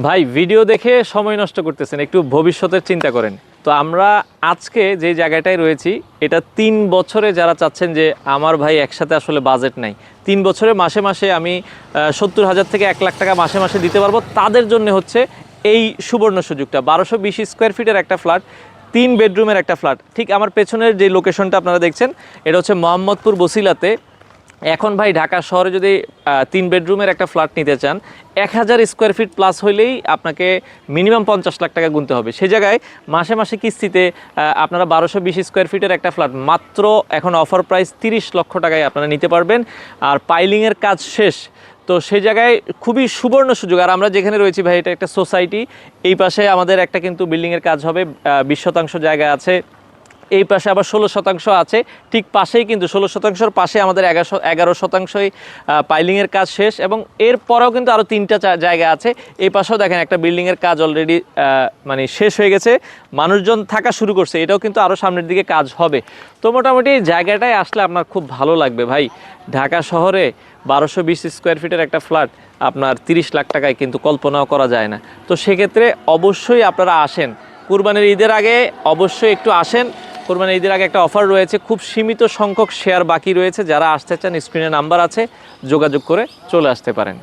ভাই ভিডিও দেখে সময় নষ্ট করতেছেন, একটু ভবিষ্যতের চিন্তা করেন। তো আমরা আজকে যে জায়গাটায় রয়েছি, এটা 3 বছরে যারা চাচ্ছেন যে আমার ভাই একসাথে আসলে বাজেট নাই, 3 বছরে মাসে মাসে আমি 70,000 থেকে 1 লাখ টাকা মাসে মাসে দিতে পারবো, তাদের জন্য হচ্ছে এই সুবর্ণ সুযোগটা। 1220 স্কোয়ার ফিটের একটা ফ্ল্যাট, 3 বেডরুমের একটা ফ্ল্যাট। ঠিক আমার পেছনের যে লোকেশনটা আপনারা দেখছেন, এটা হচ্ছে মোহাম্মদপুর বসিলাতে। এখন ভাই ঢাকা শহরে যদি 3 বেডরুমের একটা ফ্ল্যাট নিতে চান, 1000 স্কোয়ার ফিট প্লাস হইলেই আপনাকে মিনিমাম 50 লাখ টাকা গুনতে হবে। সে জায়গায় মাসে মাসে কিস্তিতে আপনারা 1220 স্কোয়ার ফিটের একটা ফ্ল্যাট মাত্র এখন অফার প্রাইস 30 লক্ষ টাকায় আপনারা নিতে পারবেন। আর পাইলিংয়ের কাজ শেষ, তো সেই জায়গায় খুবই সুবর্ণ সুযোগ। আর আমরা যেখানে রয়েছি ভাই, এটা একটা সোসাইটি। এই পাশে আমাদের একটা কিন্তু বিল্ডিংয়ের কাজ হবে, 20 শতাংশ জায়গা আছে। এই পাশে আবার 16 শতাংশ আছে, ঠিক পাশেই কিন্তু 16 শতাংশের পাশে আমাদের 11 শতাংশই পাইলিংয়ের কাজ শেষ, এবং এরপরেও কিন্তু আরও 3টা জায়গা আছে। এই পাশেও দেখেন একটা বিল্ডিংয়ের কাজ অলরেডি মানে শেষ হয়ে গেছে, মানুষজন থাকা শুরু করছে, এটাও কিন্তু আরও সামনের দিকে কাজ হবে। তো মোটামুটি জায়গাটায় আসলে আপনার খুব ভালো লাগবে ভাই। ঢাকা শহরে 1220 স্কোয়ার ফিটের একটা ফ্ল্যাট আপনার 30 লাখ টাকায় কিন্তু কল্পনাও করা যায় না। তো সেক্ষেত্রে অবশ্যই আপনারা আসেন, কুরবানির ঈদের আগে অবশ্যই একটু আসেন। কোরবানির ঈদের আগে একটা অফার রয়েছে, খুব সীমিত সংখ্যক শেয়ার বাকি রয়েছে। যারা আসতে চান, স্ক্রিনে নাম্বার আছে, যোগাযোগ করে চলে আসতে পারেন।